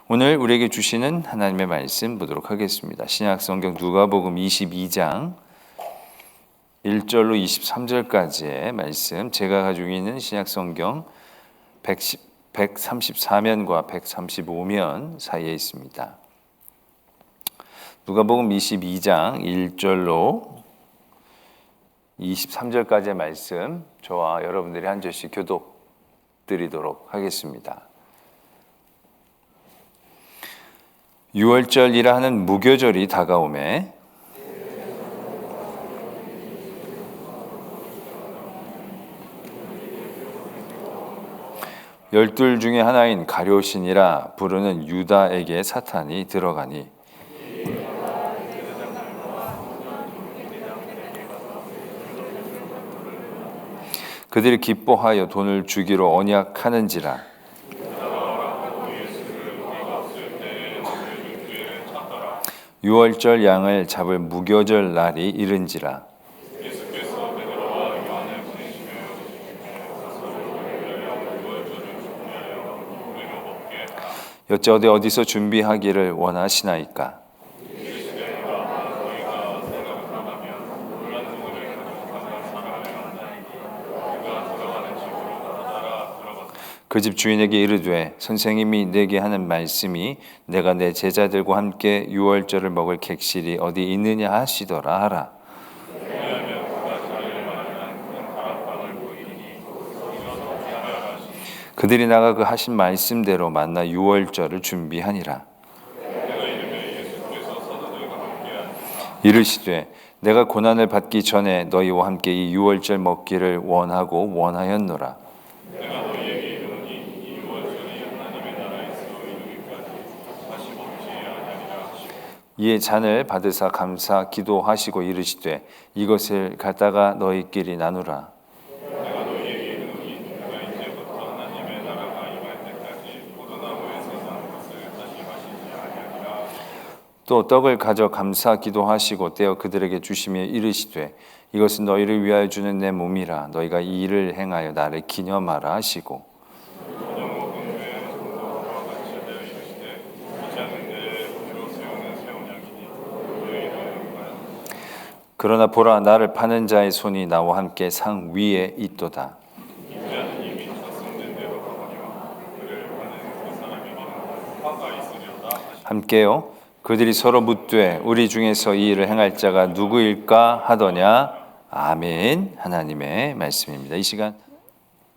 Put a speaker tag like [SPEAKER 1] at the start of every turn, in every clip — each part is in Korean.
[SPEAKER 1] 오늘 우리에게 주시는 하나님의 말씀 보도록 하겠습니다. 신약성경 누가복음 22장 1절로 23절까지의 말씀, 제가 가지고 있는 신약성경 134면과 135면 사이에 있습니다. 누가복음 22장 1절로 23절까지의 말씀, 저와 여러분들이 한 절씩 교독 드리도록 하겠습니다. 유월절이라 하는 무교절이 다가오매 열둘 중에 하나인 가룟신이라 부르는 유다에게 사탄이 들어가니 그들이 기뻐하여 돈을 주기로 언약하는지라. 유월절 양을 잡을 무교절 날이 이른지라. 여짜오되 어디서 준비하기를 원하시나이까? 그 집 주인에게 이르되 선생님이 내게 하는 말씀이 내가 내 제자들과 함께 유월절을 먹을 객실이 어디 있느냐 하시더라 하라. 그들이 나가 그 하신 말씀대로 만나 유월절을 준비하니라. 이르시되 내가 고난을 받기 전에 너희와 함께 이 유월절 먹기를 원하고 원하였노라. 이에 잔을 받으사 감사 기도하시고 이르시되 이것을 갖다가 너희끼리 나누라. 또 떡을 가져 감사 기도하시고 떼어 그들에게 주시며 이르시되 이것은 너희를 위하여 주는 내 몸이라. 너희가 이 일을 행하여 나를 기념하라 하시고 그러나 보라 나를 파는 자의 손이 나와 함께 상 위에 있도다. 함께요. 그들이 서로 묻되 우리 중에서 이 일을 행할 자가 누구일까 하더냐. 아멘. 하나님의 말씀입니다. 이 시간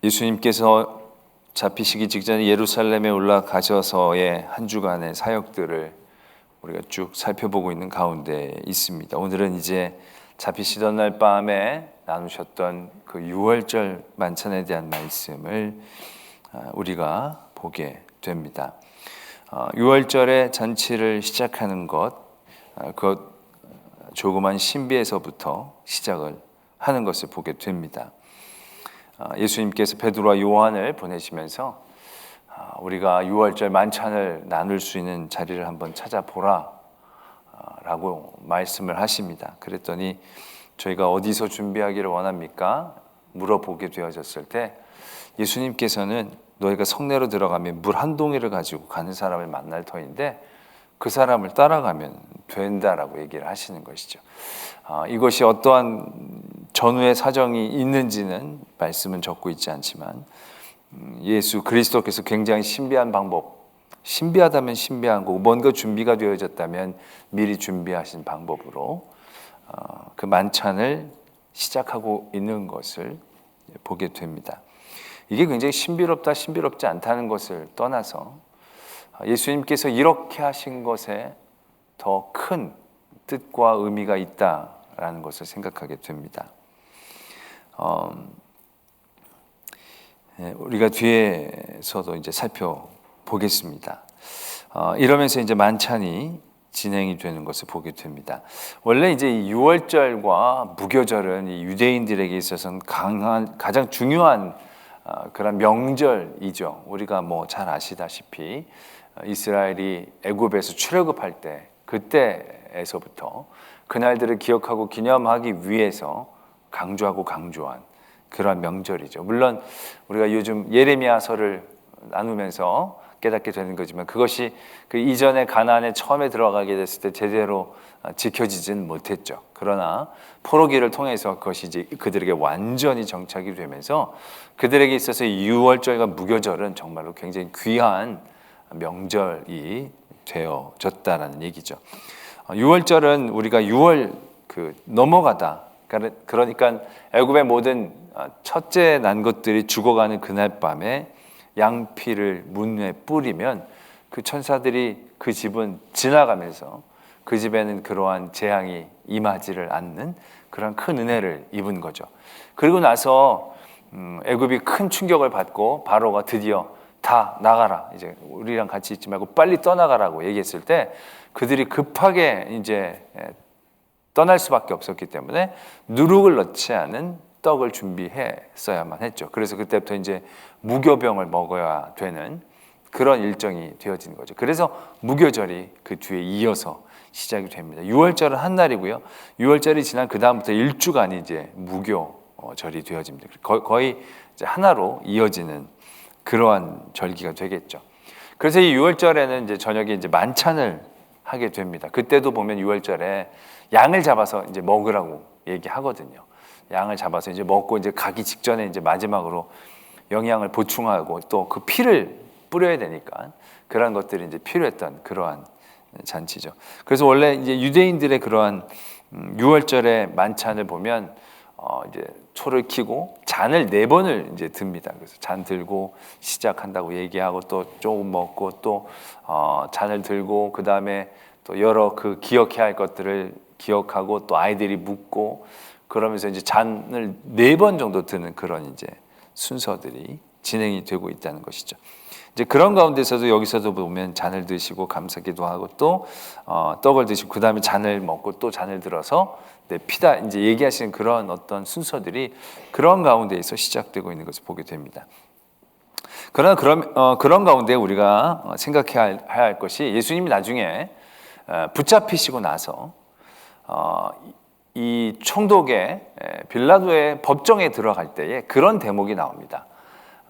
[SPEAKER 1] 예수님께서 잡히시기 직전에 예루살렘에 올라가셔서의 한 주간의 사역들을 우리가 쭉 살펴보고 있는 가운데 있습니다. 오늘은 이제 잡히시던 날 밤에 나누셨던 그 유월절 만찬에 대한 말씀을 우리가 보게 됩니다. 유월절의 잔치를 시작하는 그 조그만 신비에서부터 시작을 하는 것을 보게 됩니다. 예수님께서 베드로와 요한을 보내시면서 우리가 유월절 만찬을 나눌 수 있는 자리를 한번 찾아보라 라고 말씀을 하십니다. 그랬더니 저희가 어디서 준비하기를 원합니까? 물어보게 되어졌을 때 예수님께서는 너희가 성내로 들어가면 물 한 동이를 가지고 가는 사람을 만날 터인데 그 사람을 따라가면 된다라고 얘기를 하시는 것이죠. 이것이 어떠한 전후의 사정이 있는지는 말씀은 적고 있지 않지만 예수 그리스도께서 굉장히 신비한 방법, 신비하다면 신비한 거고 뭔가 준비가 되어졌다면 미리 준비하신 방법으로 그 만찬을 시작하고 있는 것을 보게 됩니다. 이게 굉장히 신비롭다, 신비롭지 않다는 것을 떠나서 예수님께서 이렇게 하신 것에 더 큰 뜻과 의미가 있다라는 것을 생각하게 됩니다. 우리가 뒤에서도 이제 살펴보겠습니다. 이러면서 이제 만찬이 진행이 되는 것을 보게 됩니다. 원래 이제 이 유월절과 무교절은 이 유대인들에게 있어서는 가장 중요한 그런 명절이죠. 우리가 뭐 잘 아시다시피 이스라엘이 애굽에서 출애굽할 때 그때에서부터 그날들을 기억하고 기념하기 위해서 강조한 그런 명절이죠. 물론 우리가 요즘 예레미야서를 나누면서 깨닫게 되는 거지만 그것이 그 이전에 가나안에 처음에 들어가게 됐을 때 제대로 지켜지지는 못했죠. 그러나 포로기를 통해서 그것이 이제 그들에게 완전히 정착이 되면서 그들에게 있어서 유월절과 무교절은 정말로 굉장히 귀한 명절이 되어졌다라는 얘기죠. 유월절은 우리가 6월 넘어가다, 그러니까 애굽의 모든 첫째 난 것들이 죽어가는 그날 밤에 양피를 문에 뿌리면 그 천사들이 그 집은 지나가면서 그 집에는 그러한 재앙이 임하지를 않는 그런 큰 은혜를 입은 거죠. 그리고 나서 애굽이 큰 충격을 받고 바로가 드디어 다 나가라, 이제 우리랑 같이 있지 말고 빨리 떠나가라고 얘기했을 때 그들이 급하게 이제 떠날 수밖에 없었기 때문에 누룩을 넣지 않은 떡을 준비했어야만 했죠. 그래서 그때부터 이제 무교병을 먹어야 되는 그런 일정이 되어진 거죠. 그래서 무교절이 그 뒤에 이어서 시작이 됩니다. 6월절은 한 날이고요. 6월절이 지난 그 다음부터 일주간이 이제 무교절이 되어집니다. 거의 이제 하나로 이어지는 그러한 절기가 되겠죠. 그래서 이 6월절에는 이제 저녁에 이제 만찬을 하게 됩니다. 그때도 보면 6월절에 양을 잡아서 이제 먹으라고 얘기하거든요. 양을 잡아서 이제 먹고 이제 가기 직전에 이제 마지막으로 영양을 보충하고 또 그 피를 뿌려야 되니까 그런 것들이 이제 필요했던 그러한 잔치죠. 그래서 원래 이제 유대인들의 그러한 6월절의 만찬을 보면 이제 초를 켜고 잔을 4번을 이제 듭니다. 그래서 잔 들고 시작한다고 얘기하고 또 조금 먹고 또 잔을 들고 그 다음에 또 여러 그 기억해야 할 것들을 기억하고 또 아이들이 묻고 그러면서 이제 잔을 4번 정도 드는 그런 이제 순서들이 진행이 되고 있다는 것이죠. 이제 그런 가운데서도 여기서도 보면 잔을 드시고 감사기도 하고 또 떡을 드시고 그 다음에 잔을 먹고 또 잔을 들어서 피다 이제 얘기하시는 그런 어떤 순서들이 그런 가운데에서 시작되고 있는 것을 보게 됩니다. 그러나 그런 가운데 우리가 생각해야 할 것이 예수님이 나중에 붙잡히시고 나서 이 총독의 빌라도의 법정에 들어갈 때에 그런 대목이 나옵니다.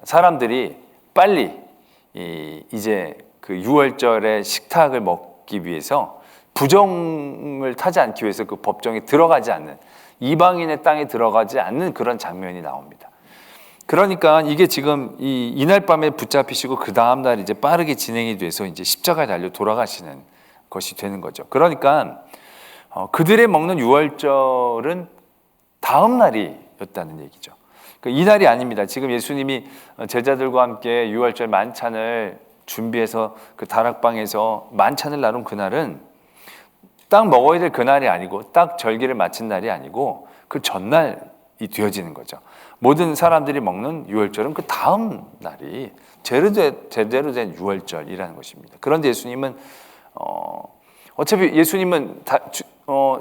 [SPEAKER 1] 사람들이 빨리 이제 그 6월절의 식탁을 먹기 위해서 부정을 타지 않기 위해서 그 법정에 들어가지 않는, 이방인의 땅에 들어가지 않는 그런 장면이 나옵니다. 그러니까 이게 지금 이날 밤에 붙잡히시고 그 다음 날 이제 빠르게 진행이 돼서 이제 십자가에 달려 돌아가시는 것이 되는 거죠. 그러니까 그들의 먹는 유월절은 다음 날이었다는 얘기죠. 이 날이 아닙니다. 지금 예수님이 제자들과 함께 유월절 만찬을 준비해서 그 다락방에서 만찬을 나눈 그날은 딱 먹어야 될 그날이 아니고 딱 절기를 마친 날이 아니고 그 전날이 되어지는 거죠. 모든 사람들이 먹는 유월절은 그 다음 날이 제대로 된 유월절이라는 것입니다. 그런데 예수님은 어차피 예수님은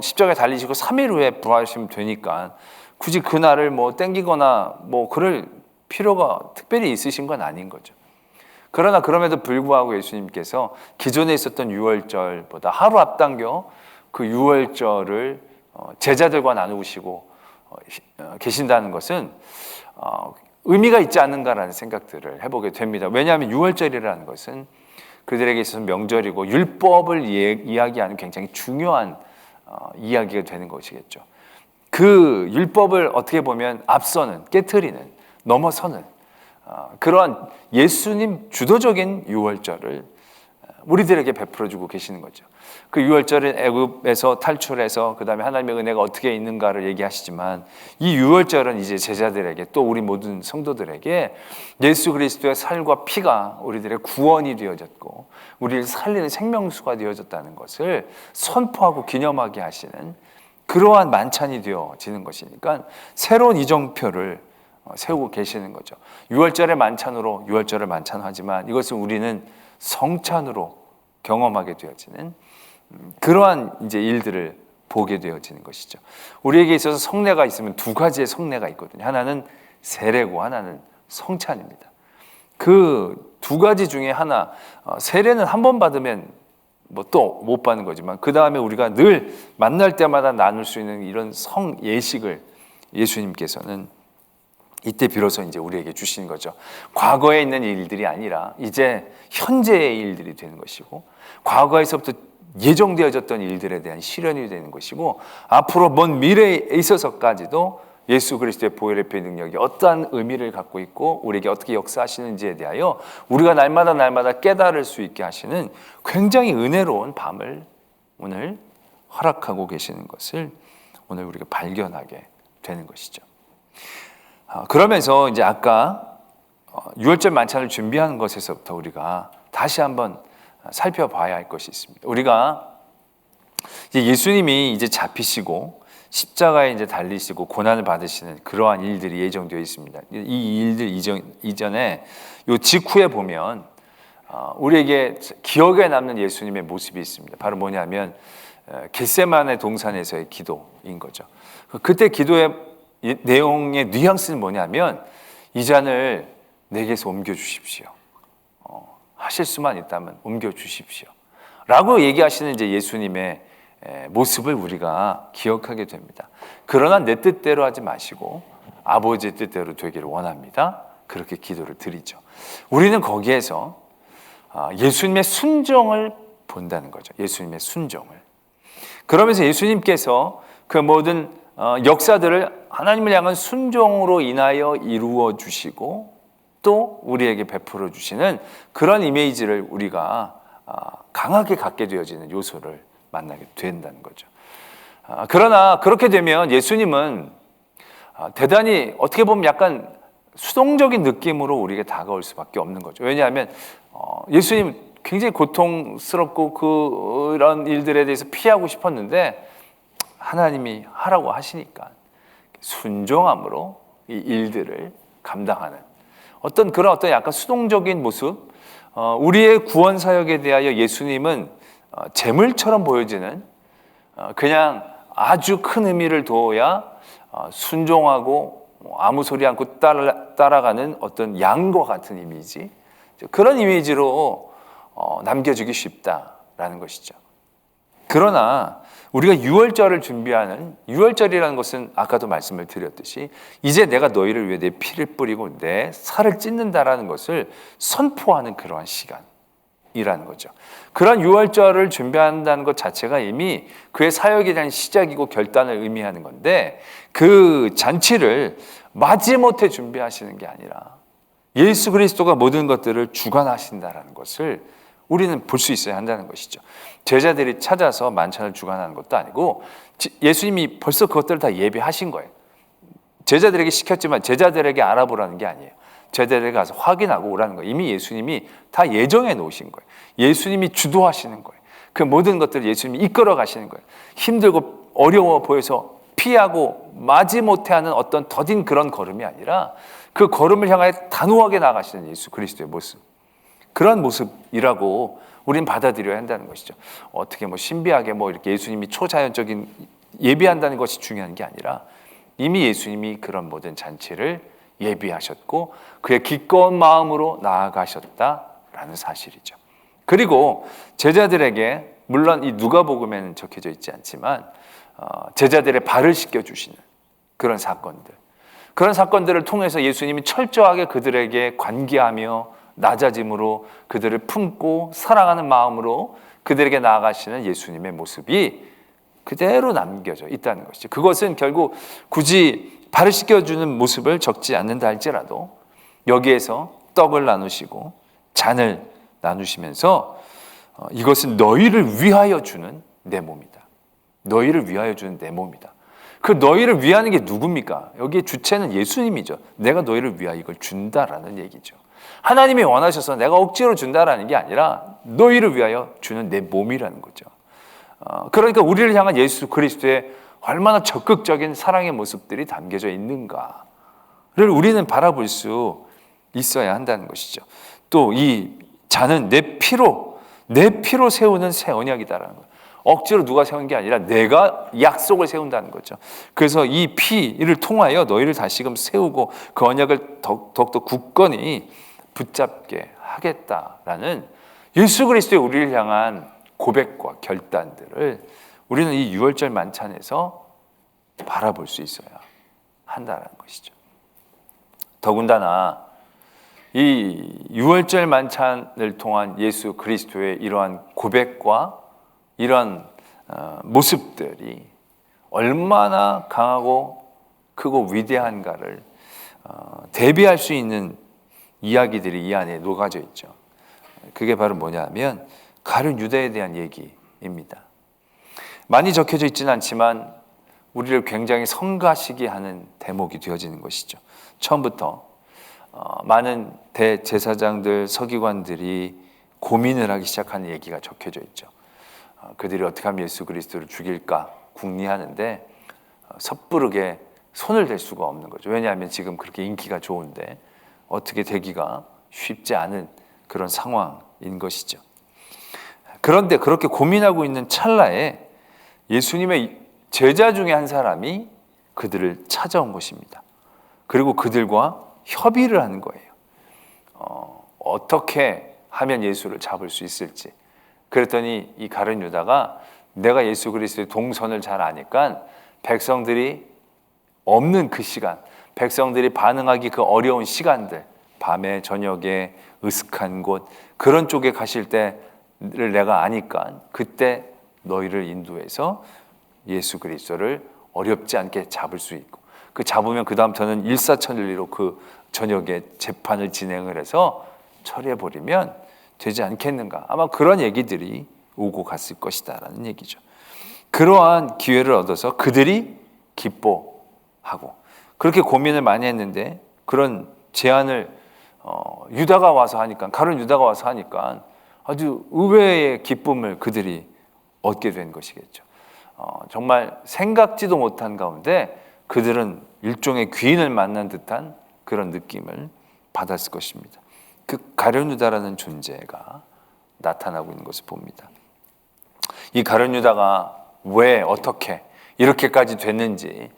[SPEAKER 1] 십자가에 달리시고 3일 후에 부활하시면 되니까 굳이 그날을 뭐 땡기거나 뭐 그럴 필요가 특별히 있으신 건 아닌 거죠. 그러나 그럼에도 불구하고 예수님께서 기존에 있었던 유월절보다 하루 앞당겨 그 유월절을 제자들과 나누시고 계신다는 것은 의미가 있지 않는가라는 생각들을 해보게 됩니다. 왜냐하면 유월절이라는 것은 그들에게 있어서 명절이고 율법을 이야기하는 굉장히 중요한 이야기가 되는 것이겠죠. 그 율법을 어떻게 보면 앞서는, 깨트리는, 넘어서는 그러한 예수님 주도적인 유월절을 우리들에게 베풀어주고 계시는 거죠. 그 유월절은 애굽에서 탈출해서 그 다음에 하나님의 은혜가 어떻게 있는가를 얘기하시지만 이 유월절은 이제 제자들에게 또 우리 모든 성도들에게 예수 그리스도의 살과 피가 우리들의 구원이 되어졌고 우리를 살리는 생명수가 되어졌다는 것을 선포하고 기념하게 하시는 그러한 만찬이 되어지는 것이니까 새로운 이정표를 세우고 계시는 거죠. 유월절의 만찬으로 유월절을 만찬하지만 이것을 우리는 성찬으로 경험하게 되어지는 그러한 이제 일들을 보게 되어지는 것이죠. 우리에게 있어서 성례가 있으면 두 가지의 성례가 있거든요. 하나는 세례고 하나는 성찬입니다. 그 두 가지 중에 하나, 세례는 한 번 받으면 뭐 또 못 받는 거지만 그 다음에 우리가 늘 만날 때마다 나눌 수 있는 이런 성 예식을 예수님께서는 이때 비로소 이제 우리에게 주시는 거죠. 과거에 있는 일들이 아니라 이제 현재의 일들이 되는 것이고, 과거에서부터 예정되어졌던 일들에 대한 실현이 되는 것이고, 앞으로 먼 미래에 있어서까지도 예수 그리스도의 보혈의 능력이 어떠한 의미를 갖고 있고 우리에게 어떻게 역사하시는지에 대하여 우리가 날마다 깨달을 수 있게 하시는 굉장히 은혜로운 밤을 오늘 허락하고 계시는 것을 오늘 우리가 발견하게 되는 것이죠. 그러면서 이제 아까 유월절 만찬을 준비하는 것에서부터 우리가 다시 한번 살펴봐야 할 것이 있습니다. 우리가 이제 예수님이 이제 잡히시고 십자가에 이제 달리시고 고난을 받으시는 그러한 일들이 예정되어 있습니다. 이 일들 이전에 요 직후에 보면 우리에게 기억에 남는 예수님의 모습이 있습니다. 바로 뭐냐면 겟세마네 동산에서의 기도인 거죠. 그때 기도의 내용의 뉘앙스는 뭐냐면 이 잔을 내게서 옮겨주십시오. 하실 수만 있다면 옮겨주십시오. 라고 얘기하시는 이제 예수님의 모습을 우리가 기억하게 됩니다. 그러나 내 뜻대로 하지 마시고 아버지의 뜻대로 되기를 원합니다. 그렇게 기도를 드리죠. 우리는 거기에서 예수님의 순종을 본다는 거죠. 예수님의 순종을. 그러면서 예수님께서 그 모든 역사들을 하나님을 향한 순종으로 인하여 이루어 주시고 또 우리에게 베풀어 주시는 그런 이미지를 우리가 강하게 갖게 되어지는 요소를 만나게 된다는 거죠. 그러나 그렇게 되면 예수님은 대단히 어떻게 보면 약간 수동적인 느낌으로 우리에게 다가올 수밖에 없는 거죠. 왜냐하면 예수님 굉장히 고통스럽고 그런 일들에 대해서 피하고 싶었는데 하나님이 하라고 하시니까 순종함으로 이 일들을 감당하는 어떤 약간 수동적인 모습, 우리의 구원 사역에 대하여 예수님은 재물처럼 보여지는 그냥 아주 큰 의미를 둬야 순종하고 아무 소리 않고 따라가는 어떤 양과 같은 이미지, 그런 이미지로 남겨주기 쉽다라는 것이죠. 그러나 우리가 유월절을 준비하는 유월절이라는 것은 아까도 말씀을 드렸듯이 이제 내가 너희를 위해 내 피를 뿌리고 내 살을 찢는다라는 것을 선포하는 그러한 시간이라는 거죠. 그런 유월절을 준비한다는 것 자체가 이미 그의 사역에 대한 시작이고 결단을 의미하는 건데 그 잔치를 마지못해 준비하시는 게 아니라 예수 그리스도가 모든 것들을 주관하신다라는 것을 우리는 볼 수 있어야 한다는 것이죠. 제자들이 찾아서 만찬을 주관하는 것도 아니고 예수님이 벌써 그것들을 다 예비하신 거예요. 제자들에게 시켰지만 제자들에게 알아보라는 게 아니에요. 제자들에게 가서 확인하고 오라는 거예요. 이미 예수님이 다 예정해 놓으신 거예요. 예수님이 주도하시는 거예요. 그 모든 것들을 예수님이 이끌어 가시는 거예요. 힘들고 어려워 보여서 피하고 마지못해 하는 어떤 더딘 그런 걸음이 아니라 그 걸음을 향하여 단호하게 나가시는 예수 그리스도의 모습, 그런 모습이라고 우리는 받아들여야 한다는 것이죠. 어떻게 신비하게 이렇게 예수님이 초자연적인 예비한다는 것이 중요한 게 아니라 이미 예수님이 그런 모든 잔치를 예비하셨고 그의 기꺼운 마음으로 나아가셨다라는 사실이죠. 그리고 제자들에게 물론 이 누가복음에는 적혀져 있지 않지만 제자들의 발을 씻겨주시는 그런 사건들을 통해서 예수님이 철저하게 그들에게 관계하며 낮아짐으로 그들을 품고 사랑하는 마음으로 그들에게 나아가시는 예수님의 모습이 그대로 남겨져 있다는 것이죠. 그것은 결국 굳이 발을 씻겨주는 모습을 적지 않는다 할지라도 여기에서 떡을 나누시고 잔을 나누시면서 이것은 너희를 위하여 주는 내 몸이다. 너희를 위하여 주는 내 몸이다. 그 너희를 위하는 게 누굽니까? 여기에 주체는 예수님이죠. 내가 너희를 위하여 이걸 준다라는 얘기죠. 하나님이 원하셔서 내가 억지로 준다라는 게 아니라 너희를 위하여 주는 내 몸이라는 거죠. 그러니까 우리를 향한 예수 그리스도의 얼마나 적극적인 사랑의 모습들이 담겨져 있는가를 우리는 바라볼 수 있어야 한다는 것이죠. 또 이 잔은 내 피로 세우는 새 언약이다라는 거예요. 억지로 누가 세운 게 아니라 내가 약속을 세운다는 거죠. 그래서 이 피를 통하여 너희를 다시금 세우고 그 언약을 더욱더 굳건히 붙잡게 하겠다라는 예수 그리스도의 우리를 향한 고백과 결단들을 우리는 이 유월절 만찬에서 바라볼 수 있어야 한다는 것이죠. 더군다나 이 유월절 만찬을 통한 예수 그리스도의 이러한 고백과 이러한 모습들이 얼마나 강하고 크고 위대한가를 대비할 수 있는 이야기들이 이 안에 녹아져 있죠. 그게 바로 뭐냐면 가룟 유다에 대한 얘기입니다. 많이 적혀져 있지는 않지만 우리를 굉장히 성가시게 하는 대목이 되어지는 것이죠. 처음부터 많은 대제사장들, 서기관들이 고민을 하기 시작하는 얘기가 적혀져 있죠. 그들이 어떻게 하면 예수 그리스도를 죽일까 궁리하는데 섣부르게 손을 댈 수가 없는 거죠. 왜냐하면 지금 그렇게 인기가 좋은데 어떻게 되기가 쉽지 않은 그런 상황인 것이죠. 그런데 그렇게 고민하고 있는 찰나에 예수님의 제자 중에 한 사람이 그들을 찾아온 것입니다. 그리고 그들과 협의를 하는 거예요. 어떻게 하면 예수를 잡을 수 있을지. 그랬더니 이 가룟 유다가 내가 예수 그리스도의 동선을 잘 아니까 백성들이 없는 그 시간, 백성들이 반응하기 그 어려운 시간들, 밤에 저녁에 으슥한 곳 그런 쪽에 가실 때를 내가 아니까 그때 너희를 인도해서 예수 그리스도를 어렵지 않게 잡을 수 있고 그 잡으면 그 다음부터는 일사천리로 그 저녁에 재판을 진행을 해서 처리해버리면 되지 않겠는가. 아마 그런 얘기들이 오고 갔을 것이다라는 얘기죠. 그러한 기회를 얻어서 그들이 기뻐하고 그렇게 고민을 많이 했는데 그런 제안을 유다가 와서 하니까 가룟 유다가 와서 하니까 아주 의외의 기쁨을 그들이 얻게 된 것이겠죠. 정말 생각지도 못한 가운데 그들은 일종의 귀인을 만난 듯한 그런 느낌을 받았을 것입니다. 그 가룟 유다라는 존재가 나타나고 있는 것을 봅니다. 이 가룟 유다가 왜 어떻게 이렇게까지 됐는지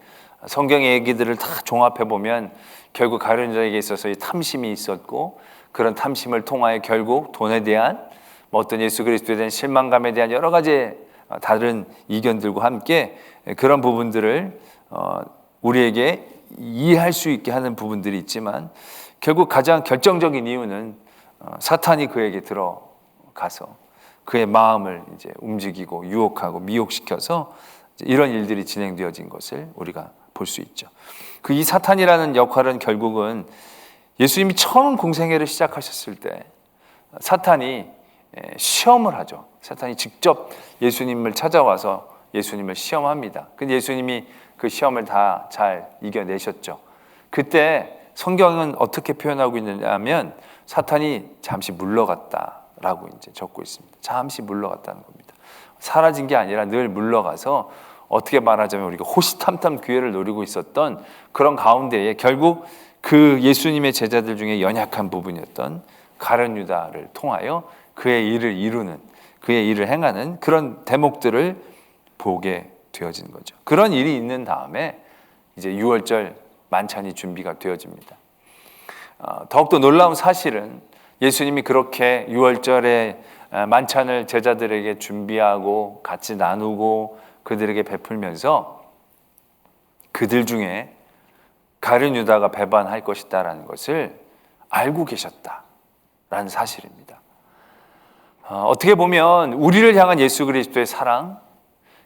[SPEAKER 1] 성경의 얘기들을 다 종합해 보면 결국 가룟 유다에게 있어서 이 탐심이 있었고 그런 탐심을 통하여 결국 돈에 대한 어떤 예수 그리스도에 대한 실망감에 대한 여러 가지 다른 이견들과 함께 그런 부분들을 우리에게 이해할 수 있게 하는 부분들이 있지만 결국 가장 결정적인 이유는 사탄이 그에게 들어가서 그의 마음을 이제 움직이고 유혹하고 미혹시켜서 이런 일들이 진행되어진 것을 우리가 볼 수 있죠. 그 이 사탄이라는 역할은 결국은 예수님이 처음 공생애를 시작하셨을 때 사탄이 시험을 하죠. 사탄이 직접 예수님을 찾아와서 예수님을 시험합니다. 근데 예수님이 그 시험을 다 잘 이겨내셨죠. 그때 성경은 어떻게 표현하고 있느냐면 사탄이 잠시 물러갔다라고 이제 적고 있습니다. 잠시 물러갔다는 겁니다. 사라진 게 아니라 늘 물러가서 어떻게 말하자면 우리가 호시탐탐 기회를 노리고 있었던 그런 가운데에 결국 그 예수님의 제자들 중에 연약한 부분이었던 가룟 유다를 통하여 그의 일을 이루는 그의 일을 행하는 그런 대목들을 보게 되어지는 거죠. 그런 일이 있는 다음에 이제 유월절 만찬이 준비가 되어집니다. 더욱더 놀라운 사실은 예수님이 그렇게 유월절에 만찬을 제자들에게 준비하고 같이 나누고 그들에게 베풀면서 그들 중에 가룟 유다가 배반할 것이다라는 것을 알고 계셨다라는 사실입니다. 어떻게 보면 우리를 향한 예수 그리스도의 사랑,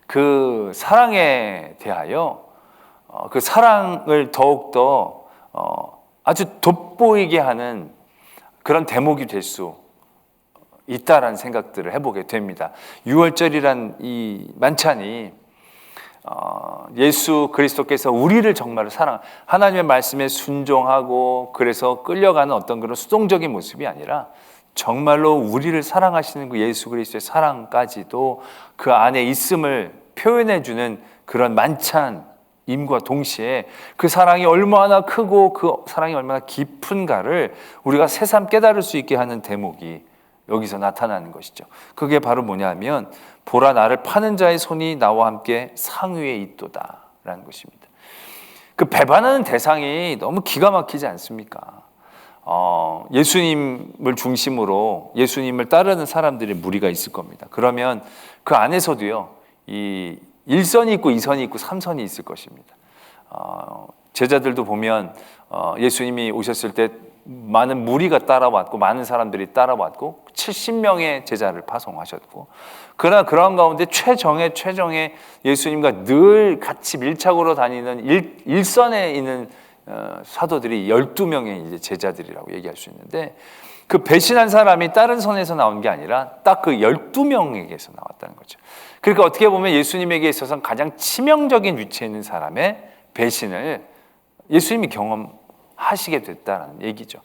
[SPEAKER 1] 그 사랑에 대하여 그 사랑을 더욱더 아주 돋보이게 하는 그런 대목이 될 수 있다라는 생각들을 해보게 됩니다. 유월절이란 이 만찬이 예수 그리스도께서 우리를 정말 하나님의 말씀에 순종하고 그래서 끌려가는 어떤 그런 수동적인 모습이 아니라 정말로 우리를 사랑하시는 그 예수 그리스도의 사랑까지도 그 안에 있음을 표현해주는 그런 만찬임과 동시에 그 사랑이 얼마나 크고 그 사랑이 얼마나 깊은가를 우리가 새삼 깨달을 수 있게 하는 대목이 여기서 나타나는 것이죠. 그게 바로 뭐냐면 보라 나를 파는 자의 손이 나와 함께 상위에 있도다라는 것입니다. 그 배반하는 대상이 너무 기가 막히지 않습니까? 예수님을 중심으로 예수님을 따르는 사람들의 무리가 있을 겁니다. 그러면 그 안에서도요, 이 1선이 있고 2선이 있고 3선이 있을 것입니다. 제자들도 보면 예수님이 오셨을 때 많은 무리가 따라왔고 많은 사람들이 따라왔고 70명의 제자를 파송하셨고, 그러나 그런 가운데 최정예 예수님과 늘 같이 밀착으로 다니는 일선에 있는 사도들이 12명의 이제 제자들이라고 얘기할 수 있는데, 그 배신한 사람이 다른 손에서 나온 게 아니라 딱 그 12명에게서 나왔다는 거죠. 그러니까 어떻게 보면 예수님에게 있어서는 가장 치명적인 위치에 있는 사람의 배신을 예수님이 경험하시게 됐다는 얘기죠.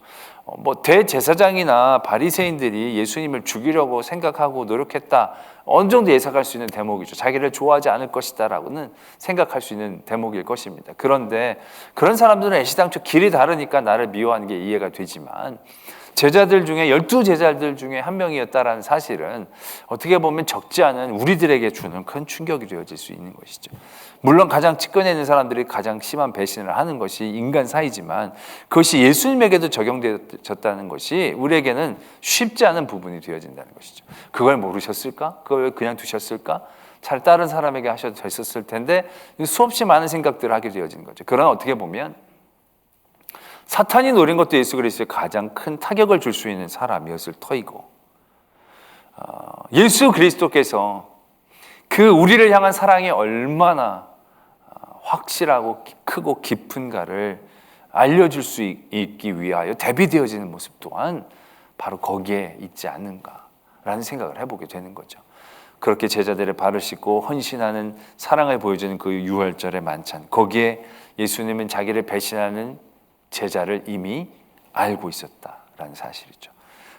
[SPEAKER 1] 뭐 대제사장이나 바리새인들이 예수님을 죽이려고 생각하고 노력했다, 어느 정도 예상할 수 있는 대목이죠. 자기를 좋아하지 않을 것이다라고는 생각할 수 있는 대목일 것입니다. 그런데 그런 사람들은 애시당초 길이 다르니까 나를 미워하는 게 이해가 되지만, 제자들 중에 12제자들 중에 한 명이었다라는 사실은 어떻게 보면 적지 않은 우리들에게 주는 큰 충격이 되어질 수 있는 것이죠. 물론 가장 측근에 있는 사람들이 가장 심한 배신을 하는 것이 인간 사이지만, 그것이 예수님에게도 적용되었다는 것이 우리에게는 쉽지 않은 부분이 되어진다는 것이죠. 그걸 모르셨을까? 그걸 왜 그냥 두셨을까? 차라리 다른 사람에게 하셔도 됐었을 텐데, 수없이 많은 생각들을 하게 되어진 거죠. 그러나 어떻게 보면 사탄이 노린 것도 예수 그리스도에 가장 큰 타격을 줄 수 있는 사람이었을 터이고, 예수 그리스도께서 그 우리를 향한 사랑이 얼마나 확실하고 크고 깊은가를 알려줄 수 있기 위하여 대비되어지는 모습 또한 바로 거기에 있지 않는가라는 생각을 해보게 되는 거죠. 그렇게 제자들의 발을 씻고 헌신하는 사랑을 보여주는 그 유월절의 만찬, 거기에 예수님은 자기를 배신하는 제자를 이미 알고 있었다라는 사실이죠.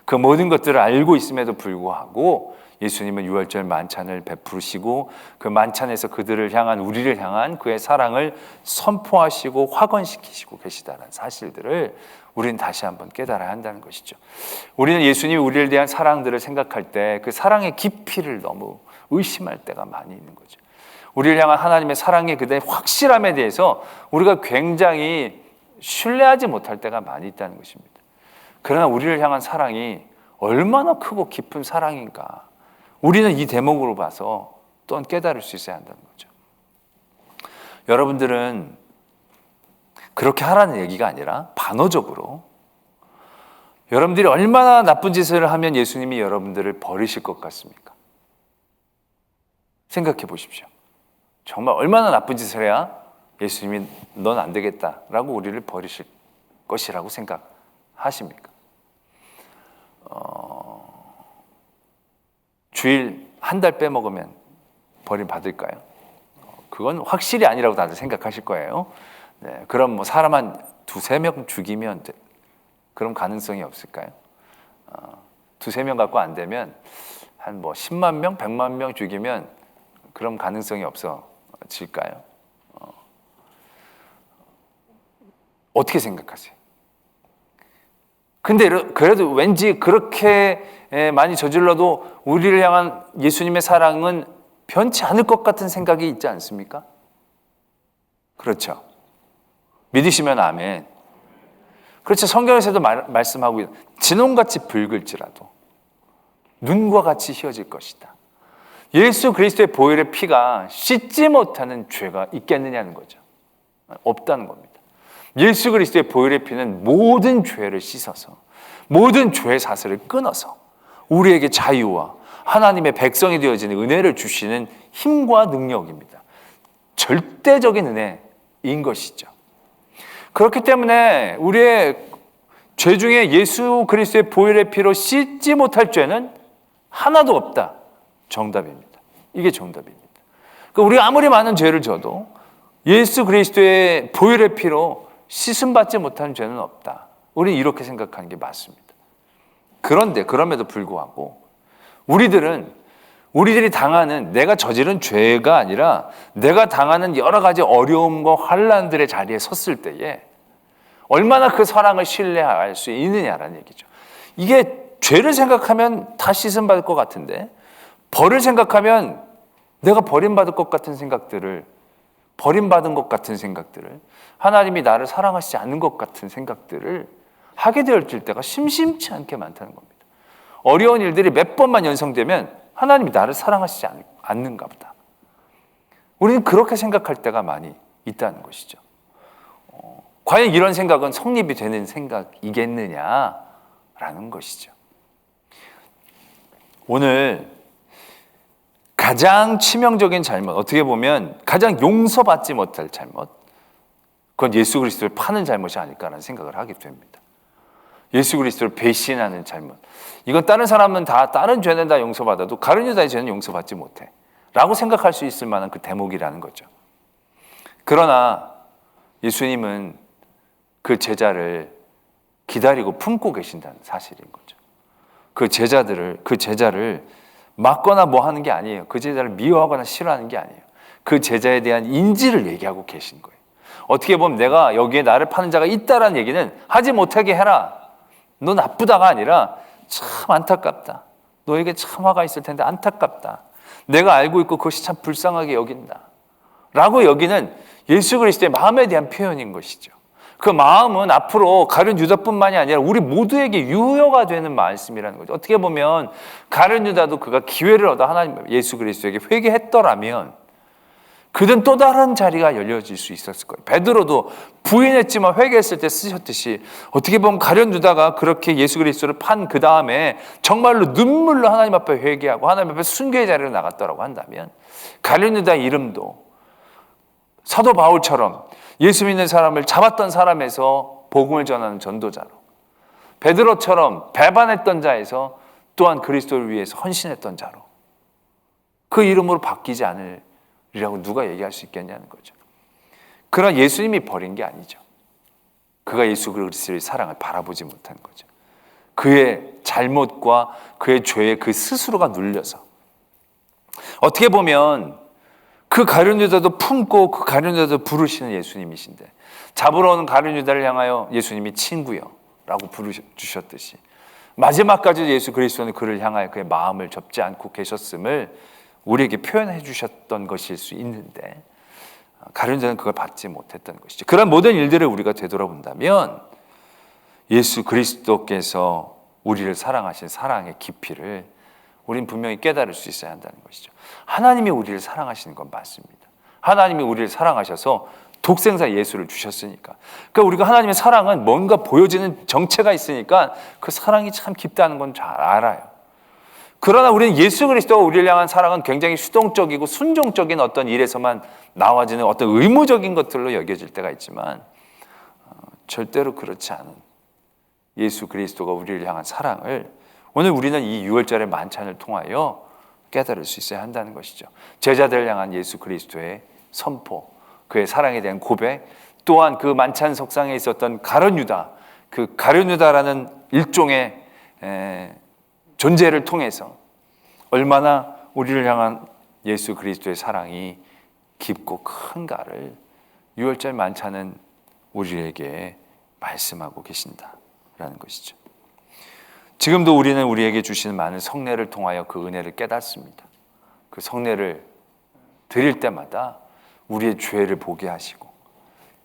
[SPEAKER 1] 그 모든 것들을 알고 있음에도 불구하고 예수님은 유월절 만찬을 베푸시고 그 만찬에서 그들을 향한, 우리를 향한 그의 사랑을 선포하시고 확언시키시고 계시다는 사실들을 우리는 다시 한번 깨달아야 한다는 것이죠. 우리는 예수님이 우리를 대한 사랑들을 생각할 때 그 사랑의 깊이를 너무 의심할 때가 많이 있는 거죠. 우리를 향한 하나님의 사랑의 그대의 확실함에 대해서 우리가 굉장히 신뢰하지 못할 때가 많이 있다는 것입니다. 그러나 우리를 향한 사랑이 얼마나 크고 깊은 사랑인가, 우리는 이 대목으로 봐서 또한 깨달을 수 있어야 한다는 거죠. 여러분들은 그렇게 하라는 얘기가 아니라 반어적으로 여러분들이 얼마나 나쁜 짓을 하면 예수님이 여러분들을 버리실 것 같습니까? 생각해 보십시오. 정말 얼마나 나쁜 짓을 해야 예수님이 넌 안 되겠다라고 우리를 버리실 것이라고 생각하십니까? 주일 한 달 빼먹으면 버림받을까요? 그건 확실히 아니라고 다들 생각하실 거예요. 네, 그럼 뭐 사람 한 2-3명 죽이면 그런 가능성이 없을까요? 2-3명 갖고 안 되면 한 뭐 10만 명, 100만 명 죽이면 그런 가능성이 없어질까요? 어떻게 생각하세요? 근데 그래도 왠지 그렇게 많이 저질러도 우리를 향한 예수님의 사랑은 변치 않을 것 같은 생각이 있지 않습니까? 그렇죠. 믿으시면 아멘. 그렇죠. 성경에서도 말씀하고 있는, 진홍같이 붉을지라도 눈과 같이 희어질 것이다. 예수 그리스도의 보혈의 피가 씻지 못하는 죄가 있겠느냐는 거죠. 없다는 겁니다. 예수 그리스도의 보혈의 피는 모든 죄를 씻어서, 모든 죄의 사슬을 끊어서 우리에게 자유와 하나님의 백성이 되어지는 은혜를 주시는 힘과 능력입니다. 절대적인 은혜인 것이죠. 그렇기 때문에 우리의 죄 중에 예수 그리스도의 보혈의 피로 씻지 못할 죄는 하나도 없다. 정답입니다. 이게 정답입니다. 그러니까 우리가 아무리 많은 죄를 져도 예수 그리스도의 보혈의 피로 씻음받지 못하는 죄는 없다. 우리는 이렇게 생각하는 게 맞습니다. 그런데 그럼에도 불구하고 우리들이 당하는, 내가 저지른 죄가 아니라 내가 당하는 여러 가지 어려움과 환난들의 자리에 섰을 때에 얼마나 그 사랑을 신뢰할 수 있느냐라는 얘기죠. 이게 죄를 생각하면 다 씻음받을 것 같은데, 벌을 생각하면 내가 버림받을 것 같은 생각들을, 버림받은 것 같은 생각들을, 하나님이 나를 사랑하시지 않는 것 같은 생각들을 하게 되어질 때가 심심치 않게 많다는 겁니다. 어려운 일들이 몇 번만 연성되면 하나님이 나를 사랑하시지 않는가 보다. 우리는 그렇게 생각할 때가 많이 있다는 것이죠. 과연 이런 생각은 성립이 되는 생각이겠느냐라는 것이죠. 오늘 가장 치명적인 잘못, 어떻게 보면 가장 용서받지 못할 잘못, 그건 예수 그리스도를 파는 잘못이 아닐까라는 생각을 하게 됩니다. 예수 그리스도를 배신하는 잘못. 이건 다른 사람은 다, 다른 죄는 다 용서받아도 가룟 유다의 죄는 용서받지 못해 라고 생각할 수 있을 만한 그 대목이라는 거죠. 그러나 예수님은 그 제자를 기다리고 품고 계신다는 사실인 거죠. 그 제자를 막거나 뭐 하는 게 아니에요. 그 제자를 미워하거나 싫어하는 게 아니에요. 그 제자에 대한 인지를 얘기하고 계신 거예요. 어떻게 보면 내가 여기에 나를 파는 자가 있다라는 얘기는 하지 못하게 해라. 너 나쁘다가 아니라 참 안타깝다. 너에게 참 화가 있을 텐데 안타깝다. 내가 알고 있고 그것이 참 불쌍하게 여긴다. 라고 여기는 예수 그리스도의 마음에 대한 표현인 것이죠. 그 마음은 앞으로 가룟 유다뿐만이 아니라 우리 모두에게 유효가 되는 말씀이라는 거죠. 어떻게 보면 가룟 유다도 그가 기회를 얻어 하나님 예수 그리스도에게 회개했더라면 그는 또 다른 자리가 열려질 수 있었을 거예요. 베드로도 부인했지만 회개했을 때 쓰셨듯이 어떻게 보면 가룟 유다가 그렇게 예수 그리스도를 판 그 다음에 정말로 눈물로 하나님 앞에 회개하고 하나님 앞에 순교의 자리로 나갔더라고 한다면 가룟 유다의 이름도 사도 바울처럼 예수 믿는 사람을 잡았던 사람에서 복음을 전하는 전도자로, 베드로처럼 배반했던 자에서 또한 그리스도를 위해서 헌신했던 자로 그 이름으로 바뀌지 않으리라고 누가 얘기할 수 있겠냐는 거죠. 그러나 예수님이 버린 게 아니죠. 그가 예수 그리스도의 사랑을 바라보지 못한 거죠. 그의 잘못과 그의 죄에 그 스스로가 눌려서 어떻게 보면 그 가룟 유다도 품고 그 가룟 유다도 부르시는 예수님이신데 잡으러 오는 가룟 유다를 향하여 예수님이 친구여 라고 부르주셨듯이 마지막까지 예수 그리스도는 그를 향하여 그의 마음을 접지 않고 계셨음을 우리에게 표현해 주셨던 것일 수 있는데 가룟 유다는 그걸 받지 못했던 것이죠. 그런 모든 일들을 우리가 되돌아본다면 예수 그리스도께서 우리를 사랑하신 사랑의 깊이를 우린 분명히 깨달을 수 있어야 한다는 것이죠. 하나님이 우리를 사랑하시는 건 맞습니다. 하나님이 우리를 사랑하셔서 독생자 예수를 주셨으니까. 그러니까 우리가 하나님의 사랑은 뭔가 보여지는 정체가 있으니까 그 사랑이 참 깊다는 건 잘 알아요. 그러나 우리는 예수 그리스도가 우리를 향한 사랑은 굉장히 수동적이고 순종적인 어떤 일에서만 나와지는 어떤 의무적인 것들로 여겨질 때가 있지만 절대로 그렇지 않은 예수 그리스도가 우리를 향한 사랑을 오늘 우리는 이 6월절의 만찬을 통하여 깨달을 수 있어야 한다는 것이죠. 제자들을 향한 예수 그리스도의 선포, 그의 사랑에 대한 고백, 또한 그 만찬 석상에 있었던 가룟 유다, 그 가룟 유다라는 일종의 존재를 통해서 얼마나 우리를 향한 예수 그리스도의 사랑이 깊고 큰가를 6월절 만찬은 우리에게 말씀하고 계신다라는 것이죠. 지금도 우리는 우리에게 주시는 많은 성례를 통하여 그 은혜를 깨닫습니다. 그 성례를 드릴 때마다 우리의 죄를 보게 하시고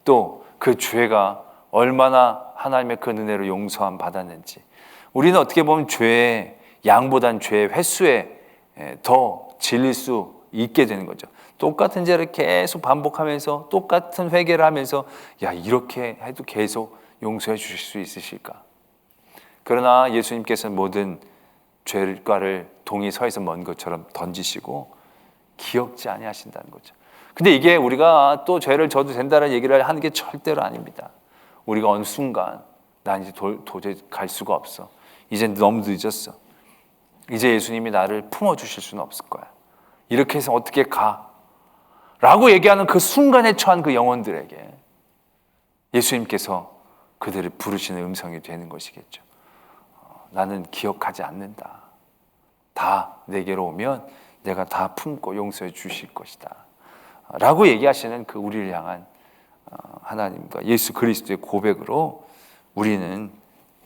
[SPEAKER 1] 또 그 죄가 얼마나 하나님의 그 은혜로 용서함 받았는지 우리는 어떻게 보면 죄의 양보단 죄의 횟수에 더 질릴 수 있게 되는 거죠. 똑같은 죄를 계속 반복하면서 똑같은 회개를 하면서 야 이렇게 해도 계속 용서해 주실 수 있으실까? 그러나 예수님께서는 모든 죄과를 동이 서에서 먼 것처럼 던지시고 기억지 아니하신다는 거죠. 근데 이게 우리가 또 죄를 져도 된다는 얘기를 하는 게 절대로 아닙니다. 우리가 어느 순간 난 이제 도저히 갈 수가 없어. 이제 너무 늦었어. 이제 예수님이 나를 품어주실 수는 없을 거야. 이렇게 해서 어떻게 가? 라고 얘기하는 그 순간에 처한 그 영혼들에게 예수님께서 그들을 부르시는 음성이 되는 것이겠죠. 나는 기억하지 않는다. 다 내게로 오면 내가 다 품고 용서해 주실 것이다. 라고 얘기하시는 그 우리를 향한 하나님과 예수 그리스도의 고백으로 우리는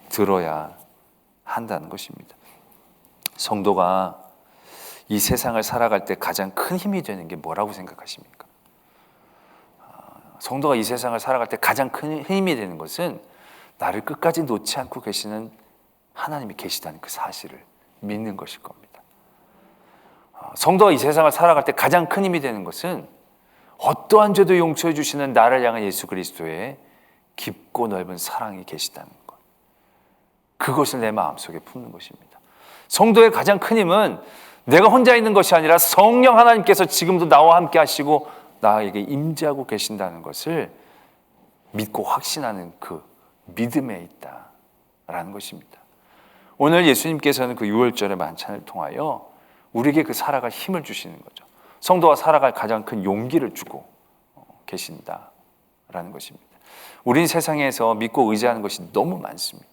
[SPEAKER 1] 들어야 한다는 것입니다. 성도가 이 세상을 살아갈 때 가장 큰 힘이 되는 게 뭐라고 생각하십니까? 성도가 이 세상을 살아갈 때 가장 큰 힘이 되는 것은 나를 끝까지 놓지 않고 계시는 하나님이 계시다는 그 사실을 믿는 것일 겁니다. 성도가 이 세상을 살아갈 때 가장 큰 힘이 되는 것은 어떠한 죄도 용서해 주시는 나를 향한 예수 그리스도의 깊고 넓은 사랑이 계시다는 것, 그것을 내 마음속에 품는 것입니다. 성도의 가장 큰 힘은 내가 혼자 있는 것이 아니라 성령 하나님께서 지금도 나와 함께 하시고 나에게 임재하고 계신다는 것을 믿고 확신하는 그 믿음에 있다라는 것입니다. 오늘 예수님께서는 그 유월절의 만찬을 통하여 우리에게 그 살아갈 힘을 주시는 거죠. 성도가 살아갈 가장 큰 용기를 주고 계신다라는 것입니다. 우린 세상에서 믿고 의지하는 것이 너무 많습니다.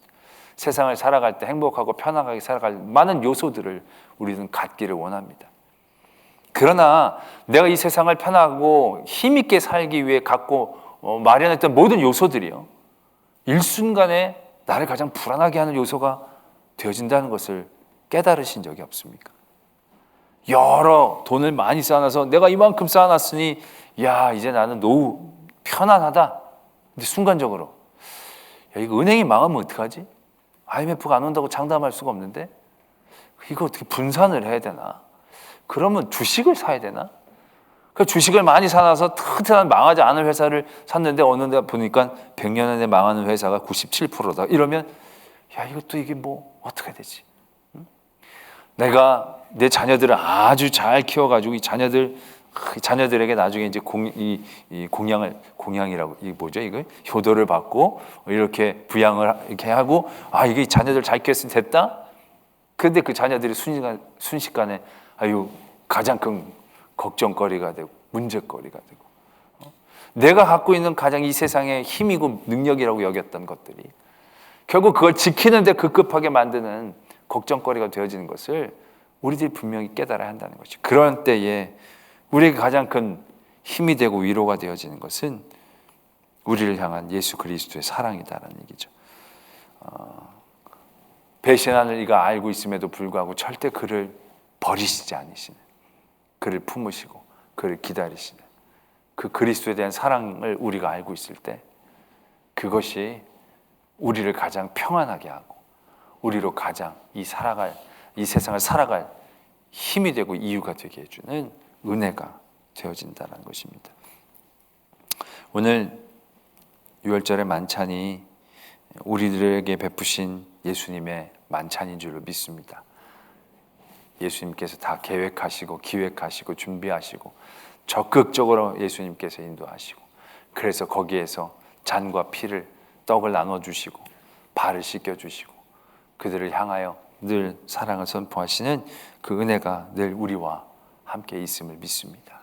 [SPEAKER 1] 세상을 살아갈 때 행복하고 편안하게 살아갈 많은 요소들을 우리는 갖기를 원합니다. 그러나 내가 이 세상을 편하고 힘있게 살기 위해 갖고 마련했던 모든 요소들이요, 일순간에 나를 가장 불안하게 하는 요소가 되어진다는 것을 깨달으신 적이 없습니까? 여러 돈을 많이 쌓아놔서 내가 이만큼 쌓아놨으니 야, 이제 나는 노후 편안하다. 근데 순간적으로 야, 이거 은행이 망하면 어떡하지? IMF가 안 온다고 장담할 수가 없는데 이거 어떻게 분산을 해야 되나? 그러면 주식을 사야 되나? 그 주식을 많이 사놔서 튼튼한 망하지 않을 회사를 샀는데 어느 데 보니까 100년 안에 망하는 회사가 97%다. 이러면 야, 이것도 이게 뭐 어떻게 되지? 내가 내 자녀들을 아주 잘 키워가지고 이 자녀들에게 나중에 이제 공양이라고, 이게 뭐죠? 이거 효도를 받고 이렇게 부양을 이렇게 하고, 아, 이게 자녀들 잘 키웠으니 됐다? 근데 그 자녀들이 순식간에 아유, 가장 큰 걱정거리가 되고 문제거리가 되고, 내가 갖고 있는 가장 이 세상의 힘이고 능력이라고 여겼던 것들이 결국 그걸 지키는데 급급하게 만드는 걱정거리가 되어지는 것을 우리들이 분명히 깨달아야 한다는 것이죠. 그런 때에 우리에게 가장 큰 힘이 되고 위로가 되어지는 것은 우리를 향한 예수 그리스도의 사랑이다라는 얘기죠. 배신하는 이가 알고 있음에도 불구하고 절대 그를 버리시지 않으시는, 그를 품으시고 그를 기다리시는 그 그리스도에 대한 사랑을 우리가 알고 있을 때 그것이 우리를 가장 평안하게 하고 우리로 가장 이 세상을 살아갈 힘이 되고 이유가 되게 해주는 은혜가 되어진다는 것입니다. 오늘 유월절의 만찬이 우리들에게 베푸신 예수님의 만찬인 줄로 믿습니다. 예수님께서 다 계획하시고 기획하시고 준비하시고 적극적으로 예수님께서 인도하시고, 그래서 거기에서 잔과 피를 떡을 나눠주시고 발을 씻겨주시고 그들을 향하여 늘 사랑을 선포하시는 그 은혜가 늘 우리와 함께 있음을 믿습니다.